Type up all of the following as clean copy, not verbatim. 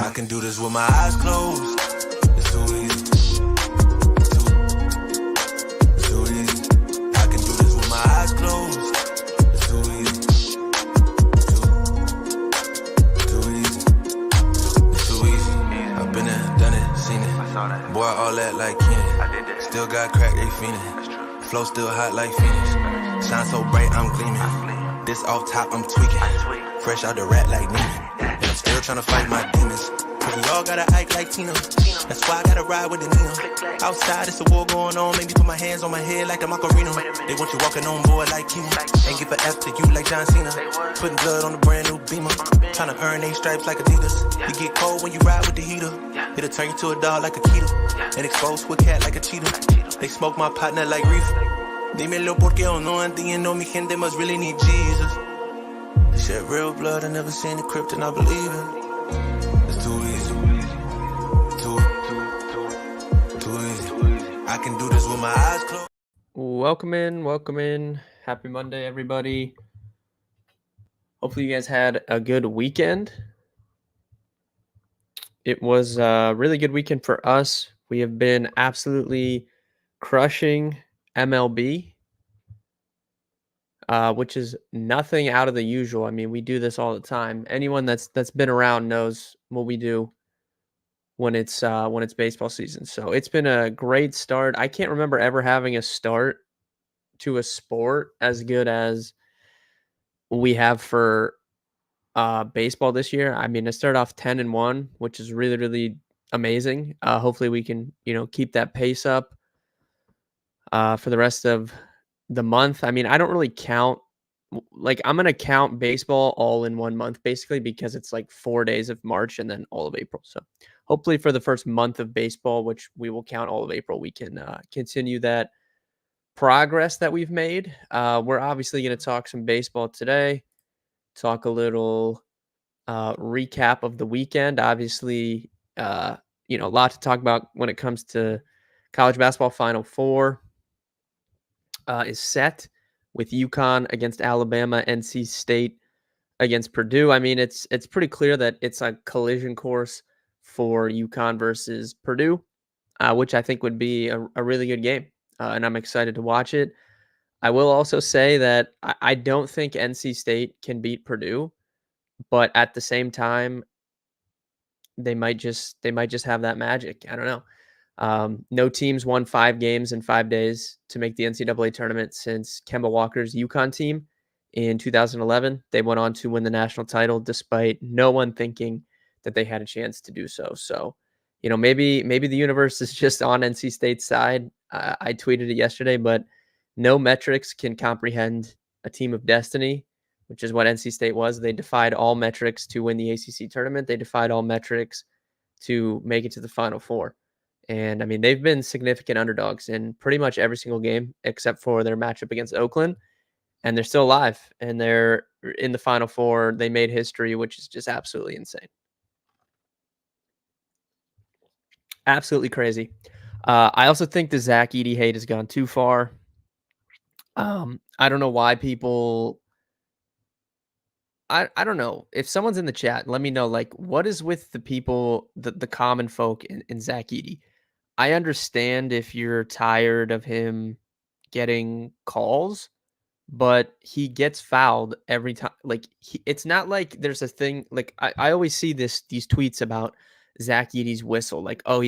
I can do this with my eyes closed. It's too easy. It's too easy. I can do this with my eyes closed. It's too easy. Too easy. It's too easy. I've been there, done it, seen it. Boy, all that like Keenan. Still got crack, they fiendin'. Flow still hot like Phoenix. Shine so bright, I'm gleaming. This off top, I'm tweaking. Fresh out the rat like Neiman. And I'm still tryna fight my demons. Cause we all gotta act like Tina. That's why I gotta ride with the Nina. Outside, it's a war going on. Make me put my hands on my head like the Macarena. They want you walking on board like Kima. Ain't give a F to you like John Cena. Putting blood on a brand new Beamer. Tryna earn they stripes like Adidas. You get cold when you ride with the heater. It'll turn you to a dog like a Keto. And expose to a cat like a cheetah. They smoke my partner like reefer. Dímelo porque yo no entiendo. Mi gente must really need Jesus. They shed real blood. I never seen the crypt and I believe it. It's too easy. Too easy. I can do this with my eyes closed. Welcome in. Happy Monday, everybody. Hopefully you guys had a good weekend. It was a really good weekend for us. We have been absolutely crushing MLB, which is nothing out of the usual. I mean, we do this all the time. Anyone that's been around knows what we do when it's baseball season. So it's been a great start. I can't remember ever having a start to a sport as good as we have for baseball this year. I mean, I started off 10-1, which is really, really amazing. Hopefully we can, keep that pace up for the rest of the month. I mean, I don't really count, like I'm going to count baseball all in 1 month basically because it's like 4 days of March and then all of April. So hopefully for the first month of baseball, which we will count all of April, we can continue that progress that we've made. We're obviously going to talk some baseball today, talk a little recap of the weekend. Obviously, a lot to talk about when it comes to college basketball. Final Four is set with UConn against Alabama, NC State against Purdue. I mean, it's pretty clear that it's a collision course for UConn versus Purdue, which I think would be a really good game, and I'm excited to watch it. I will also say that I don't think NC State can beat Purdue, but at the same time, they might just have that magic. I don't know. No teams won 5 games in 5 days to make the NCAA tournament since Kemba Walker's UConn team in 2011. They went on to win the national title despite no one thinking that they had a chance to do so. So, maybe the universe is just on NC State's side. I tweeted it yesterday, but no metrics can comprehend a team of destiny, which is what NC State was. They defied all metrics to win the ACC tournament. They defied all metrics to make it to the Final Four. And I mean, they've been significant underdogs in pretty much every single game except for their matchup against Oakland. And they're still alive and they're in the Final Four. They made history, which is just absolutely insane. Absolutely crazy. I also think the Zach Edey hate has gone too far. I don't know why people... I don't know. If someone's in the chat, let me know, like, what is with the people, the common folk in Zach Edey? I understand if you're tired of him getting calls, but he gets fouled every time. Like, it's not like there's a thing. Like, I always see these tweets about Zach Edey's whistle. Like, oh,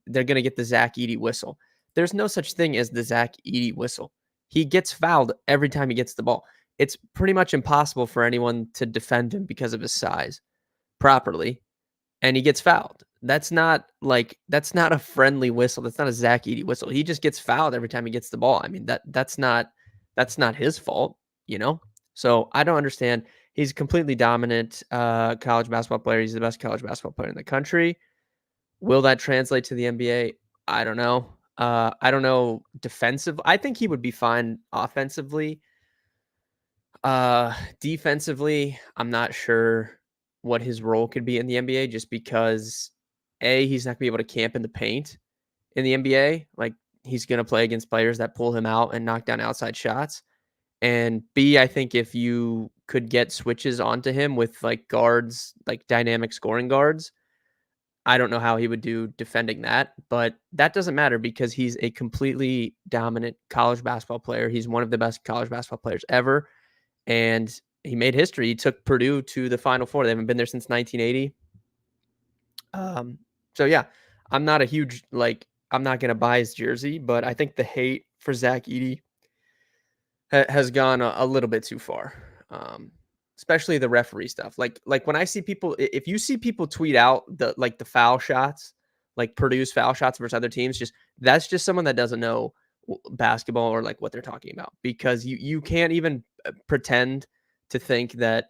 they're going to get the Zach Edey whistle. There's no such thing as the Zach Edey whistle. He gets fouled every time he gets the ball. It's pretty much impossible for anyone to defend him because of his size properly, and he gets fouled. That's not a friendly whistle. That's not a Zach Edey whistle. He just gets fouled every time he gets the ball. I mean, that's not his fault, So I don't understand. He's a completely dominant college basketball player. He's the best college basketball player in the country. Will that translate to the NBA? I don't know. I don't know defensive. I think he would be fine offensively. Defensively, I'm not sure what his role could be in the NBA just because he's not gonna be able to camp in the paint in the NBA. Like, he's going to play against players that pull him out and knock down outside shots. And B, I think if you could get switches onto him with like guards, like dynamic scoring guards, I don't know how he would do defending that, but that doesn't matter because he's a completely dominant college basketball player. He's one of the best college basketball players ever, and he made history. He took Purdue to the Final Four. They haven't been there since 1980. So yeah, I'm not a huge I'm not gonna buy his jersey, but I think the hate for Zach Edey has gone a little bit too far. Especially the referee stuff. Like when I see people, if you see people tweet out the foul shots, like Purdue's foul shots versus other teams, that's just someone that doesn't know basketball or like what they're talking about, because you can't even pretend to think that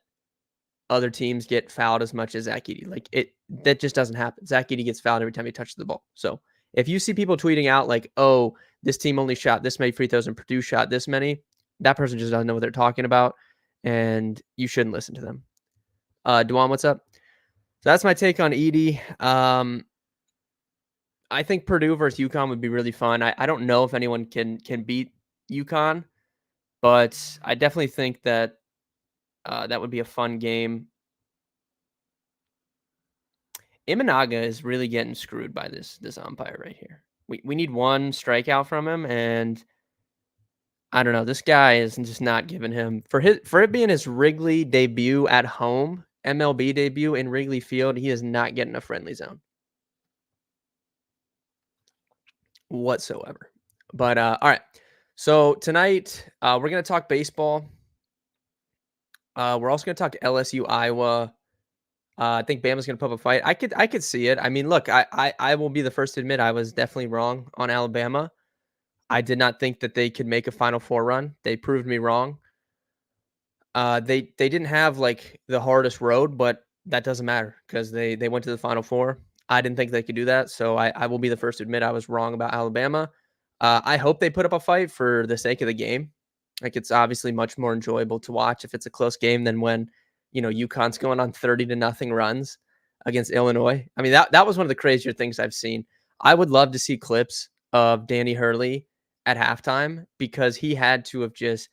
other teams get fouled as much as Zach Edey. Like that just doesn't happen. Zach Edey gets fouled every time he touches the ball. So if you see people tweeting out like, oh, this team only shot this many free throws and Purdue shot this many, that person just doesn't know what they're talking about, and you shouldn't listen to them. Dwan, what's up? So that's my take on Edey. I think Purdue versus UConn would be really fun. I don't know if anyone can beat UConn, but I definitely think that that would be a fun game. Imanaga is really getting screwed by this umpire right here. We need one strikeout from him, and I don't know. This guy is just not giving him for it being his Wrigley debut at home, MLB debut in Wrigley Field. He is not getting a friendly zone whatsoever. But all right. So tonight we're gonna talk baseball. We're also gonna talk LSU Iowa. I think Bama's gonna put up a fight. I could see it. I mean, look, I will be the first to admit I was definitely wrong on Alabama. I did not think that they could make a Final Four run. They proved me wrong. They didn't have like the hardest road, but that doesn't matter because they went to the Final Four. I didn't think they could do that, so I will be the first to admit I was wrong about Alabama. I hope they put up a fight for the sake of the game. Like, it's obviously much more enjoyable to watch if it's a close game than when, UConn's going on 30-0 runs against Illinois. I mean, that was one of the crazier things I've seen. I would love to see clips of Danny Hurley at halftime, because he had to have just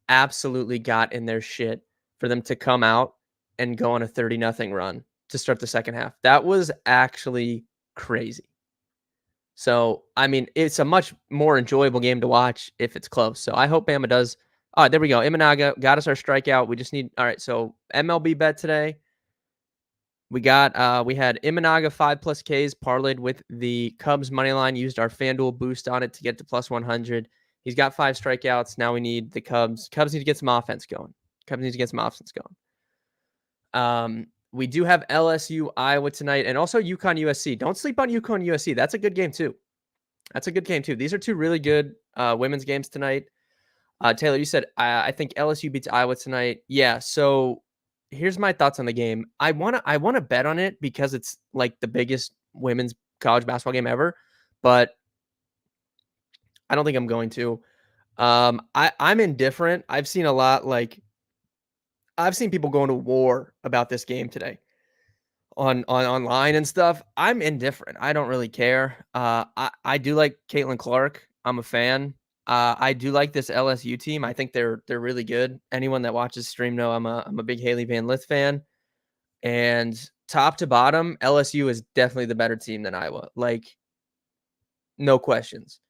absolutely got in their shit for them to come out and go on a 30-0 run to start the second half. That was actually crazy. So, I mean, it's a much more enjoyable game to watch if it's close. So I hope Bama does. All right, there we go. Imanaga got us our strikeout. We just need, all right, so MLB bet today. We had Imanaga 5+ Ks parlayed with the Cubs money line, used our FanDuel boost on it to get to plus 100. He's got 5 strikeouts. Now we need the Cubs. Cubs need to get some offense going. We do have LSU Iowa tonight, and also UConn USC. Don't sleep on UConn USC. That's a good game too. These are two really good women's games tonight. Taylor, you said I think LSU beats Iowa tonight. Yeah. So here's my thoughts on the game. I wanna bet on it because it's like the biggest women's college basketball game ever, but I don't think I'm going to. I'm indifferent. I've seen a lot. I've seen people going to war about this game today on online and stuff. I'm indifferent. I don't really care. I do like Caitlin Clark. I'm a fan. I do like this LSU team. I think they're really good. Anyone that watches stream know I'm a big Haley Van Lith fan. And top to bottom, LSU is definitely the better team than Iowa. Like, no questions.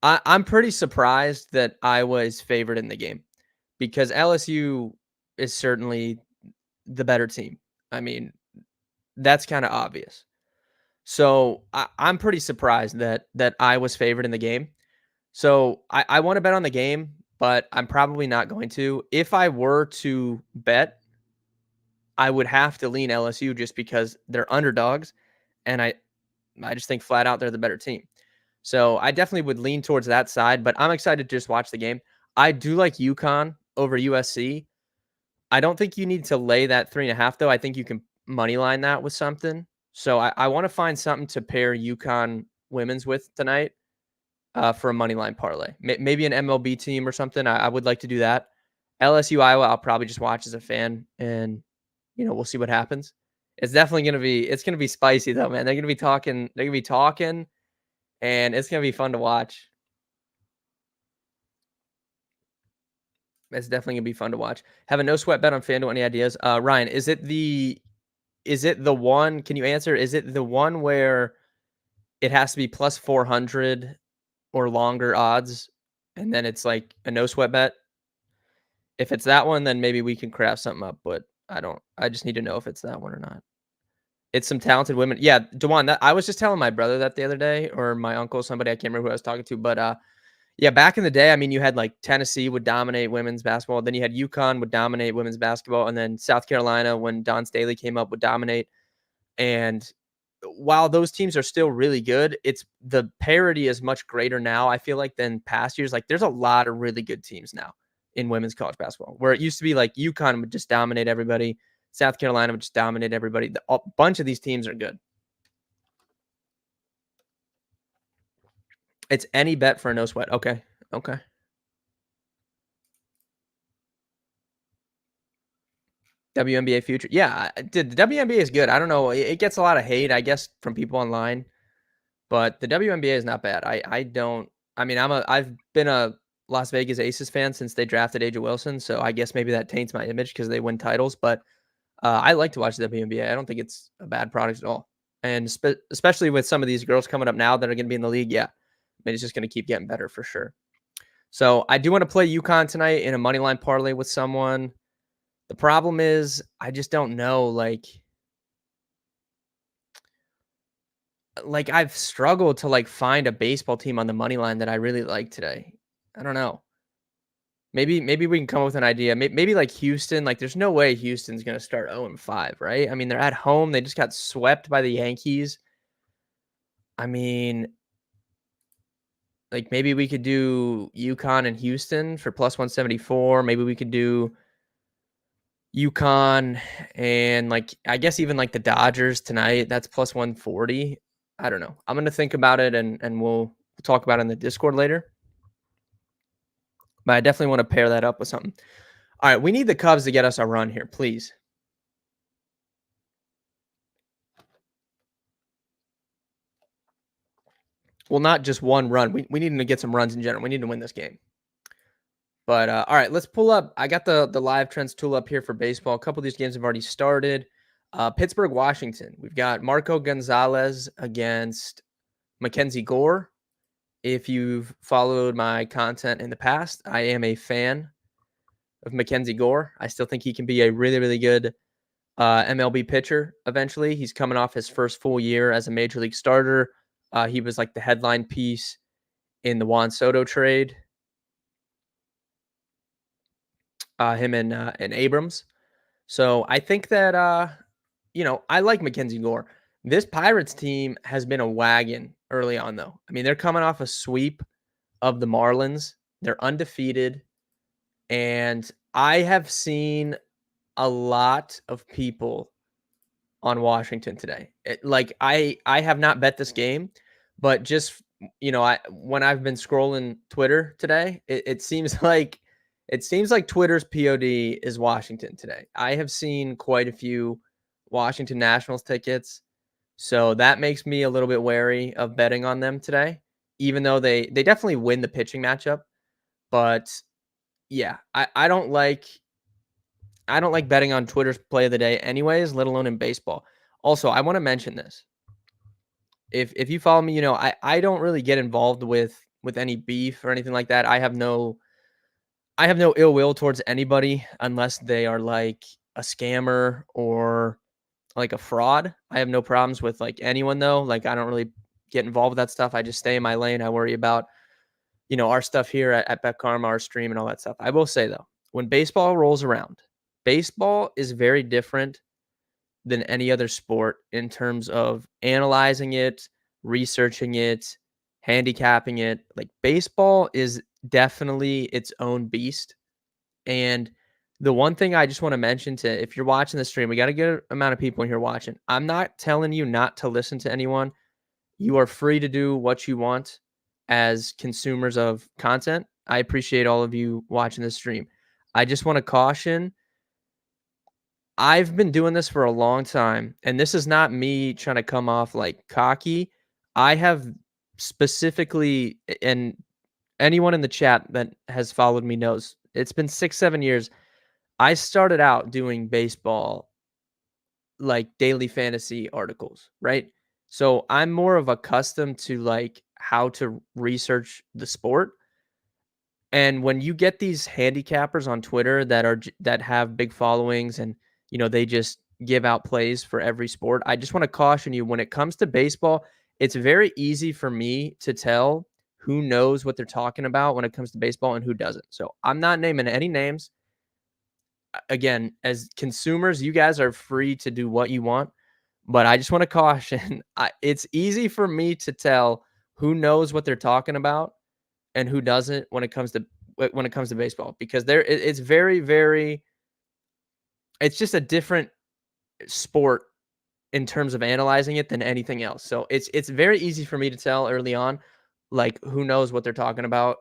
I'm pretty surprised that Iowa is favored in the game, because LSU is certainly the better team. I mean, that's kind of obvious. So I'm pretty surprised that I was favored in the game. So I want to bet on the game, but I'm probably not going to. If I were to bet, I would have to lean LSU just because they're underdogs, and I just think flat out they're the better team. So I definitely would lean towards that side, but I'm excited to just watch the game. I do like UConn over USC. I don't think you need to lay that 3.5 though. I think you can money line that with something. So I want to find something to pair UConn women's with tonight for a money line parlay. Maybe an MLB team or something. I would like to do that. LSU Iowa, I'll probably just watch as a fan, and we'll see what happens. It's definitely gonna be spicy though, man. They're gonna be talking, and it's gonna be fun to watch. It's definitely gonna be fun to watch. Have a no sweat bet on FanDuel. Any ideas? Ryan, is it the one? Can you answer? Is it the one where it has to be plus 400 or longer odds, and then it's like a no sweat bet? If it's that one, then maybe we can craft something up. But I don't. I just need to know if it's that one or not. It's some talented women. Yeah, Dewan. That I was just telling my brother that the other day, or my uncle, somebody I can't remember who I was talking to, but yeah, back in the day, I mean, you had like Tennessee would dominate women's basketball. Then you had UConn would dominate women's basketball. And then South Carolina, when Don Staley came up, would dominate. And while those teams are still really good, it's the parity is much greater now, I feel like, than past years. Like there's a lot of really good teams now in women's college basketball, where it used to be like UConn would just dominate everybody. South Carolina would just dominate everybody. A bunch of these teams are good. It's any bet for a no sweat. Okay. Okay. WNBA future. Yeah, the WNBA is good. I don't know. It gets a lot of hate, I guess, from people online, but the WNBA is not bad. I don't. I mean, I've been a Las Vegas Aces fan since they drafted Aja Wilson, so I guess maybe that taints my image because they win titles. But I like to watch the WNBA. I don't think it's a bad product at all, and especially with some of these girls coming up now that are going to be in the league. Yeah, I mean, it's just going to keep getting better for sure. So I do want to play UConn tonight in a money line parlay with someone. The problem is I just don't know, like I've struggled to like find a baseball team on the money line that I really like today. I don't know. Maybe we can come up with an idea. Maybe like Houston. Like, there's no way Houston's gonna start 0-5, right? I mean, they're at home. They just got swept by the Yankees. I mean, like maybe we could do UConn and Houston for plus 174. Maybe we could do UConn and like I guess even like the Dodgers tonight. That's plus 140. I don't know. I'm gonna think about it and we'll talk about it in the Discord later. But I definitely want to pair that up with something. All right, we need the Cubs to get us a run here, please. Well, not just one run. We need them to get some runs in general. We need to win this game. But all right, let's pull up. I got the live trends tool up here for baseball. A couple of these games have already started. Pittsburgh, Washington. We've got Marco Gonzalez against Mackenzie Gore. If you've followed my content in the past, I am a fan of Mackenzie Gore. I still think he can be a really, really good MLB pitcher eventually. He's coming off his first full year as a major league starter. He was like the headline piece in the Juan Soto trade. Him and Abrams. So I think that I like Mackenzie Gore. This Pirates team has been a wagon early on, though. I mean, they're coming off a sweep of the Marlins. They're undefeated, and I have seen a lot of people on Washington today. I have not bet this game, but just I when I've been scrolling Twitter today, it seems like Twitter's POD is Washington today. I have seen quite a few Washington Nationals tickets, so that makes me a little bit wary of betting on them today, even though they definitely win the pitching matchup. But yeah, I don't like betting on Twitter's play of the day anyways, let alone in baseball. Also, I want to mention this. If you follow me, I don't really get involved with any beef or anything like that. I have no ill will towards anybody unless they are like a scammer or like a fraud. I have no problems with like anyone though. Like I don't really get involved with that stuff. I just stay in my lane. I worry about, our stuff here at Bet Karma, our stream and all that stuff. I will say though, when baseball rolls around, baseball is very different than any other sport in terms of analyzing it, researching it, handicapping it. Like baseball is definitely its own beast. And the one thing I just want to mention to if you're watching the stream, we got a good amount of people in here watching. I'm not telling you not to listen to anyone. You are free to do what you want as consumers of content. I appreciate all of you watching the stream. I just want to caution I've been doing this for a long time, and this is not me trying to come off like cocky. I have specifically, and anyone in the chat that has followed me knows It's been 6, 7 years. I started out doing baseball, like, daily fantasy articles, right? So, I'm more of accustomed to, like, how to research the sport, and when you get these handicappers on Twitter that have big followings and, they just give out plays for every sport, I just wanna caution you when it comes to baseball, it's very easy for me to tell who knows what they're talking about when it comes to baseball and who doesn't. So, I'm not naming any names. Again, as consumers, you guys are free to do what you want, but I just wanna caution, it's easy for me to tell who knows what they're talking about and who doesn't when it comes to baseball because it's very, very it's just a different sport in terms of analyzing it than anything else. So it's very easy for me to tell early on, like, who knows what they're talking about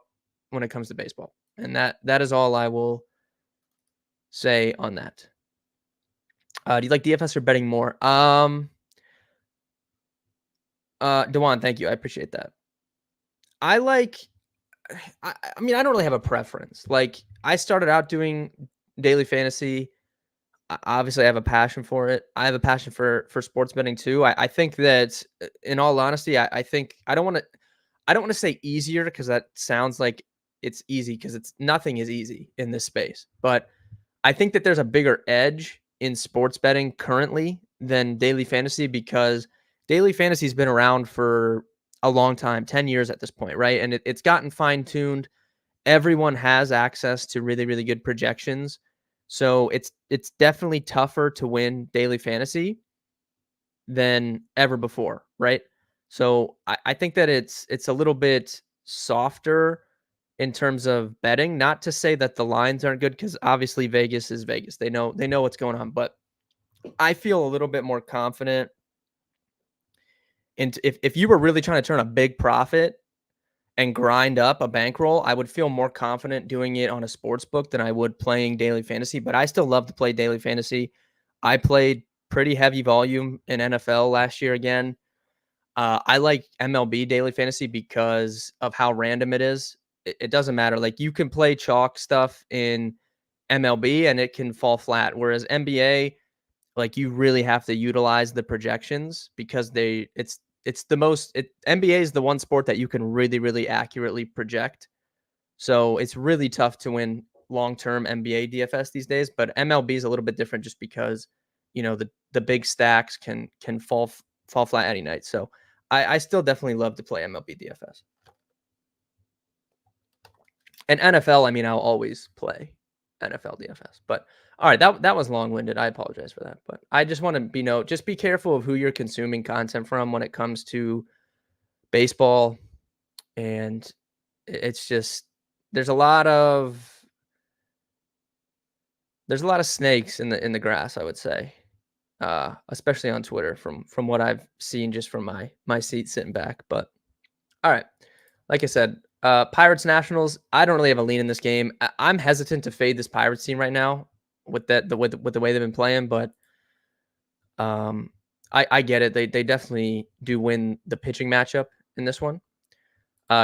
when it comes to baseball. And that is all I will say on that. Do you like DFS or betting more? Dewan, thank you. I appreciate that. I like I mean, I don't really have a preference. Like, I started out doing daily fantasy. Obviously, I have a passion for it. I have a passion for sports betting too. I think that, in all honesty, I think I don't want to say easier because that sounds like it's easy because it's nothing is easy in this space. But I think that there's a bigger edge in sports betting currently than daily fantasy because daily fantasy has been around for a long time, 10 years at this point, right? And it's gotten fine tuned. Everyone has access to really, really good projections. So it's definitely tougher to win daily fantasy than ever before, right? So I think that it's a little bit softer in terms of betting. Not to say that the lines aren't good, because obviously Vegas is Vegas. They know what's going on, but I feel a little bit more confident. And if you were really trying to turn a big profit and grind up a bankroll, I would feel more confident doing it on a sports book than I would playing daily fantasy. But I still love to play daily fantasy. I played pretty heavy volume in NFL last year again. I like MLB daily fantasy because of how random it is. It doesn't matter. Like, you can play chalk stuff in MLB and it can fall flat. Whereas NBA, like, you really have to utilize the projections because it's the most NBA is the one sport that you can really, really accurately project. So it's really tough to win long-term NBA DFS these days, but MLB is a little bit different just because, the big stacks can fall flat any night. So I still definitely love to play MLB DFS. And NFL, I mean, I'll always play NFL DFS. But all right, that was long-winded. I apologize for that. But I just want to just be careful of who you're consuming content from when it comes to baseball. And it's just there's a lot of snakes in the grass, I would say. Especially on Twitter from what I've seen just from my seat sitting back. But all right. Like I said, Pirates Nationals, I don't really have a lean in this game. I'm hesitant to fade this Pirates team right now with with the way they've been playing, but um, I get it. They definitely do win the pitching matchup in this one.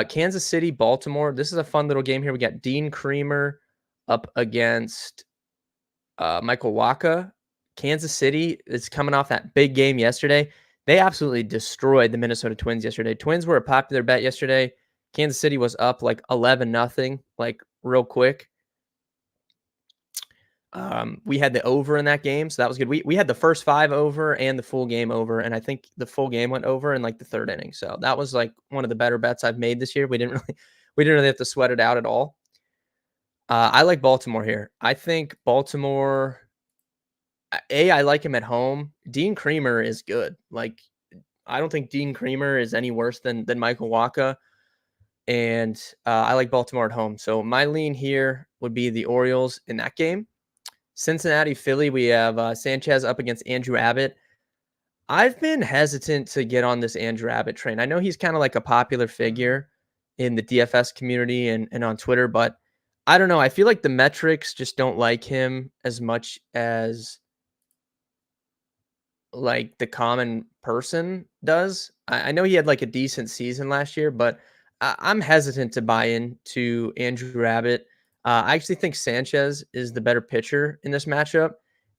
Kansas City, Baltimore. This is a fun little game here. We got Dean Creamer up against Michael Waka. Kansas City is coming off that big game yesterday. They absolutely destroyed the Minnesota Twins yesterday. Twins were a popular bet yesterday. Kansas City was up like 11-0, like real quick. We had the over in that game, so that was good. We had the first 5 over and the full game over, and I think the full game went over in like the 3rd inning. So that was like one of the better bets I've made this year. We didn't really have to sweat it out at all. I like Baltimore here. I think Baltimore. I like him at home. Dean Creamer is good. Like, I don't think Dean Creamer is any worse than Michael Waka. And I like Baltimore at home. So my lean here would be the Orioles in that game. Cincinnati, Philly, we have Sanchez up against Andrew Abbott. I've been hesitant to get on this Andrew Abbott train. I know he's kind of like a popular figure in the DFS community and on Twitter, but I don't know. I feel like the metrics just don't like him as much as like the common person does. I know he had like a decent season last year, but I'm hesitant to buy into Andrew Abbott. I actually think Sanchez is the better pitcher in this matchup,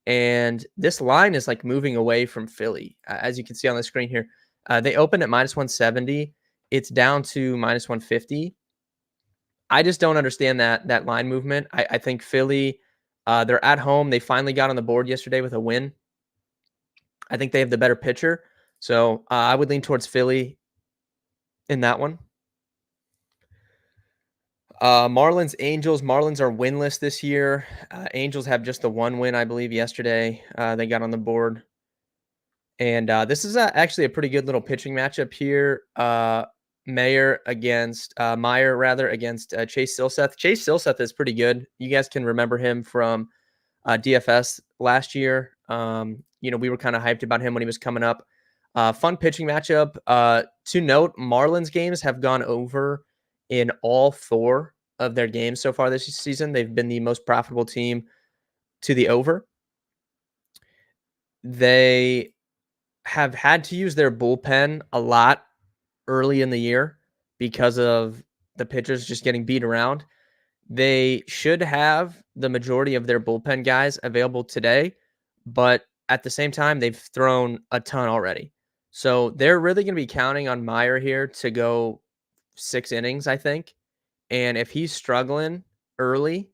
and this line is like moving away from Philly, as you can see on the screen here. They opened at -170. It's down to -150. I just don't understand that line movement. I think Philly, they're at home. They finally got on the board yesterday with a win. I think they have the better pitcher, so I would lean towards Philly in that one. Marlins, Angels. Marlins are winless this year. Angels have just the one win, I believe, yesterday. They got on the board. And this is actually a pretty good little pitching matchup here. Meyer rather against Chase Silseth. Chase Silseth is pretty good. You guys can remember him from DFS last year. We were kind of hyped about him when he was coming up. Fun pitching matchup. To note, Marlins games have gone over in all 4 of their games so far this season. They've been the most profitable team to the over. They have had to use their bullpen a lot early in the year because of the pitchers just getting beat around. They should have the majority of their bullpen guys available today, but at the same time, they've thrown a ton already. So they're really going to be counting on Meyer here to go 6 innings, I think. And if he's struggling early,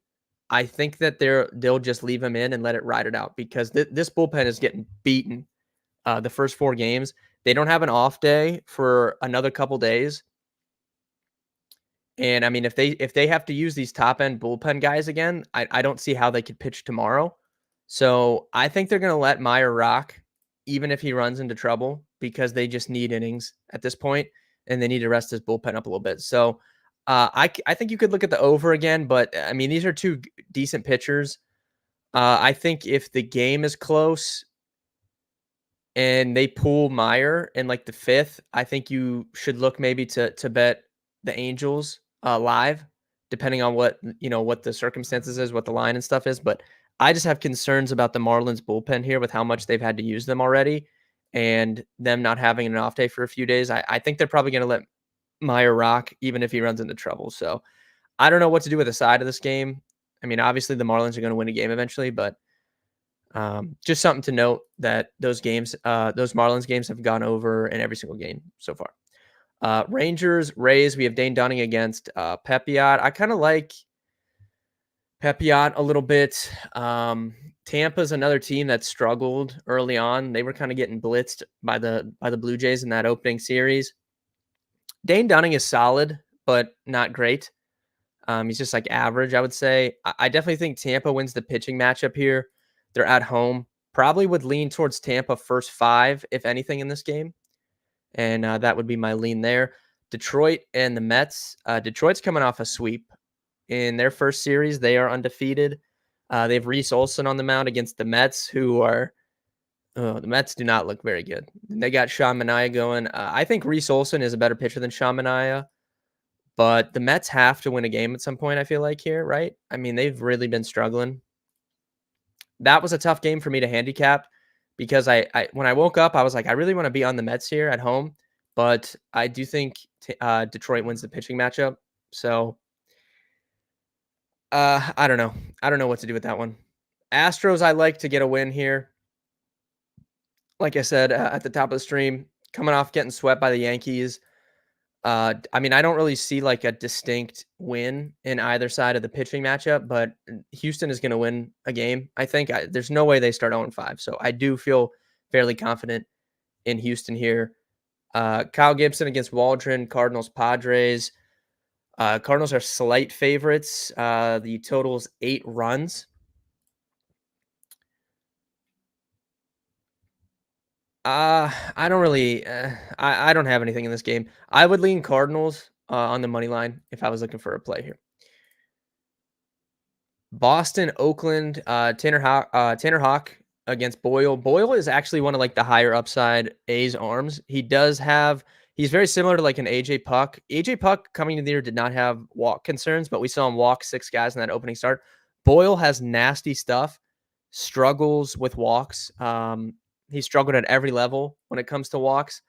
I think that they'll just leave him in and let it ride it out because this bullpen is getting beaten the first 4 games. They don't have an off day for another couple days. And I mean, if they have to use these top end bullpen guys again, I don't see how they could pitch tomorrow. So I think they're going to let Meyer rock, even if he runs into trouble, because they just need innings at this point, and they need to rest his bullpen up a little bit. So I think you could look at the over again, but I mean, these are 2 decent pitchers. I think if the game is close and they pull Meyer in like the 5th, I think you should look maybe to bet the Angels live, depending on what the circumstances is, what the line and stuff is. But I just have concerns about the Marlins bullpen here with how much they've had to use them already and them not having an off day for a few days. I think they're probably going to let Meyer rock, even if he runs into trouble. So I don't know what to do with the side of this game. I mean, obviously the Marlins are going to win a game eventually, but just something to note that those Marlins games have gone over in every single game so far. Rangers, Rays, we have Dane Dunning against Pepiot. I kind of like Pepiot a little bit. Tampa's another team that struggled early on. They were kind of getting blitzed by the Blue Jays in that opening series. Dane Dunning is solid, but not great. He's just like average, I would say. I definitely think Tampa wins the pitching matchup here. They're at home. Probably would lean towards Tampa first 5, if anything, in this game. And that would be my lean there. Detroit and the Mets. Detroit's coming off a sweep. In their first series, they are undefeated. They have Reese Olson on the mound against the Mets, the Mets do not look very good. They got Sean Manaea going. I think Reese Olson is a better pitcher than Sean Manaea. But the Mets have to win a game at some point, I feel like here, right? I mean, they've really been struggling. That was a tough game for me to handicap because I when I woke up, I was like, I really want to be on the Mets here at home, but I do think Detroit wins the pitching matchup. So I don't know. I don't know what to do with that one. Astros, I like to get a win here. Like I said at the top of the stream, coming off getting swept by the Yankees. I mean, I don't really see like a distinct win in either side of the pitching matchup, but Houston is going to win a game. I think there's no way they start 0-5. So I do feel fairly confident in Houston here. Kyle Gibson against Waldron, Cardinals, Padres. Cardinals are slight favorites. The total's 8 runs. I don't really. I don't have anything in this game. I would lean Cardinals on the money line if I was looking for a play here. Boston, Oakland, Tanner Hawk against Boyle. Boyle is actually one of like the higher upside A's arms. He's very similar to like an AJ Puck. AJ Puck coming into the year did not have walk concerns, but we saw him walk 6 guys in that opening start. Boyle has nasty stuff, struggles with walks. He struggled at every level when it comes to walks,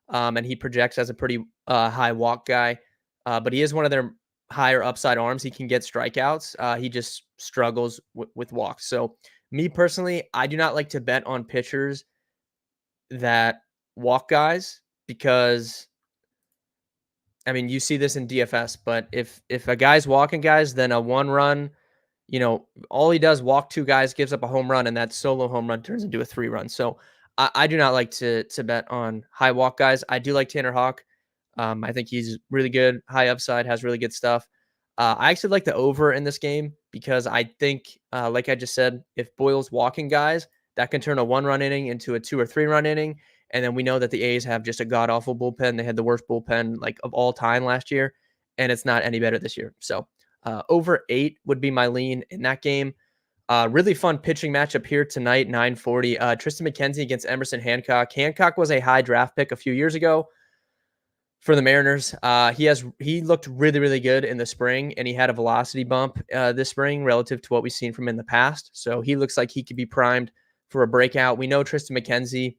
and he projects as a pretty high walk guy. But he is one of their higher upside arms, he can get strikeouts. He just struggles with walks. So me personally, I do not like to bet on pitchers that walk guys because I mean you see this in DFS, but if a guy's walking guys, then a 1 run, all he does walk 2 guys, gives up a home run, and that solo home run turns into a 3 run. So I do not like to bet on high walk guys. I do like Tanner Hawk. I think he's really good, high upside, has really good stuff. I actually like the over in this game because I think, like I just said, if Boyle's walking guys, that can turn a 1 run inning into a 2 or 3 run inning. And then we know that the A's have just a god awful bullpen. They had the worst bullpen like of all time last year, and it's not any better this year. So over 8 would be my lean in that game. Really fun pitching matchup here tonight, 9:40. Tristan McKenzie against Emerson Hancock. Hancock was a high draft pick a few years ago for the Mariners. He looked really, really good in the spring, and he had a velocity bump this spring relative to what we've seen from him in the past. So he looks like he could be primed for a breakout. We know Tristan McKenzie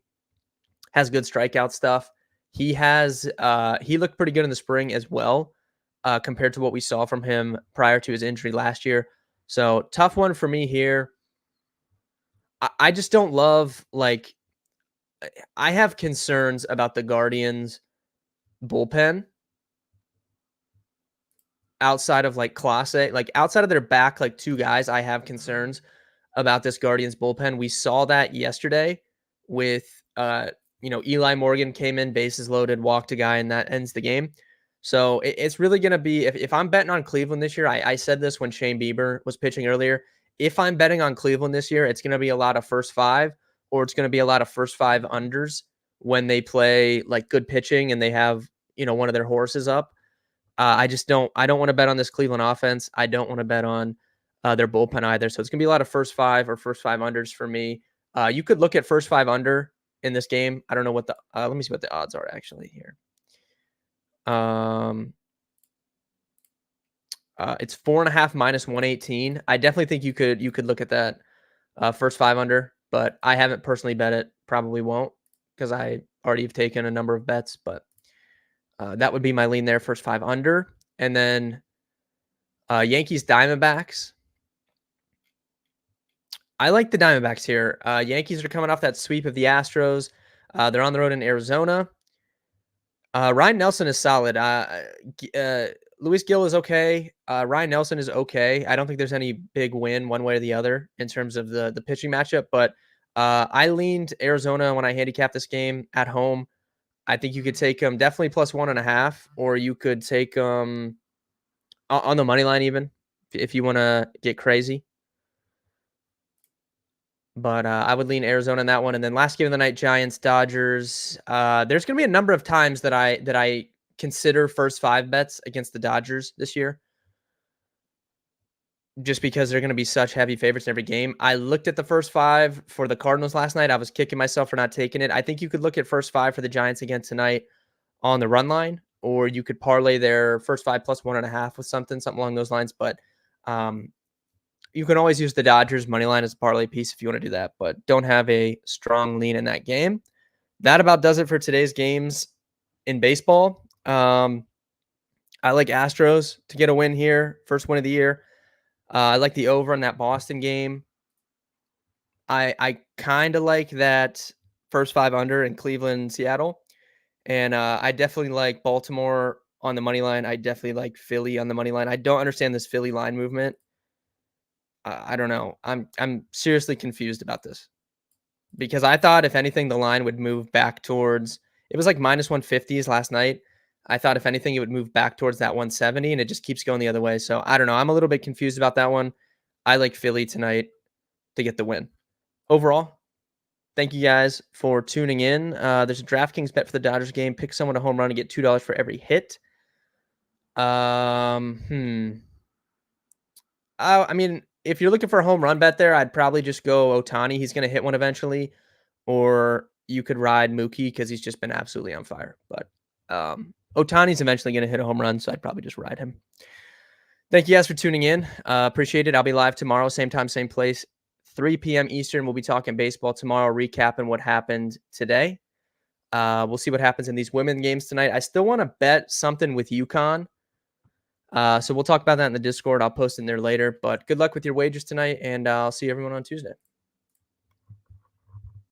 has good strikeout stuff. He looked pretty good in the spring as well, compared to what we saw from him prior to his injury last year. So tough one for me here. I just don't love I have concerns about the Guardians bullpen outside of Clase, outside of their back, 2 guys, I have concerns about this Guardians bullpen. We saw that yesterday with, Eli Morgan came in, bases loaded, walked a guy, and that ends the game. So it's really going to be, if I'm betting on Cleveland this year, I said this when Shane Bieber was pitching earlier. If I'm betting on Cleveland this year, it's going to be a lot of first 5, or it's going to be a lot of first 5 unders when they play good pitching and they have, one of their horses up. I don't want to bet on this Cleveland offense. I don't want to bet on their bullpen either. So it's going to be a lot of first 5 or first 5 unders for me. You could look at first 5 under in this game. I don't know what let me see what the odds are actually here. It's 4.5 minus 118. I definitely think you could look at that first 5 under, but I haven't personally bet it. Probably won't because I already have taken a number of bets, but that would be my lean there, first 5 under. And then Yankees Diamondbacks. I like the Diamondbacks here. Yankees are coming off that sweep of the Astros. They're on the road in Arizona. Ryan Nelson is solid. Luis Gil is okay. Ryan Nelson is okay. I don't think there's any big win one way or the other in terms of the pitching matchup, but I leaned Arizona when I handicapped this game at home. I think you could take them definitely plus 1.5, or you could take them on the money line even if you want to get crazy. But I would lean Arizona in that one. And then last game of the night, Giants, Dodgers. There's going to be a number of times that I consider first 5 bets against the Dodgers this year, just because they're going to be such heavy favorites in every game. I looked at the first 5 for the Cardinals last night. I was kicking myself for not taking it. I think you could look at first 5 for the Giants again tonight on the run line, or you could parlay their first 5 plus 1.5 with something along those lines. But you can always use the Dodgers money line as a parlay piece if you want to do that, but don't have a strong lean in that game. That about does it for today's games in baseball. I like Astros to get a win here, first win of the year. I like the over in that Boston game. I kind of like that first 5 under in Cleveland, Seattle. And I definitely like Baltimore on the money line. I definitely like Philly on the money line. I don't understand this Philly line movement. I don't know. I'm seriously confused about this because I thought if anything the line would move back towards, it was like minus 150s last night. I thought if anything it would move back towards that 170, and it just keeps going the other way. So I don't know. I'm a little bit confused about that one. I like Philly tonight to get the win. Overall, thank you guys for tuning in. There's a DraftKings bet for the Dodgers game. Pick someone to home run and get $2 for every hit. I mean, if you're looking for a home run bet there, I'd probably just go Ohtani. He's going to hit one eventually. Or you could ride Mookie because he's just been absolutely on fire. But Ohtani's eventually going to hit a home run, so I'd probably just ride him. Thank you guys for tuning in. Appreciate it. I'll be live tomorrow, same time, same place, 3 p.m. Eastern. We'll be talking baseball tomorrow, recapping what happened today. We'll see what happens in these women games tonight. I still want to bet something with UConn. So we'll talk about that in the Discord. I'll post in there later. But good luck with your wagers tonight, and I'll see everyone on Tuesday.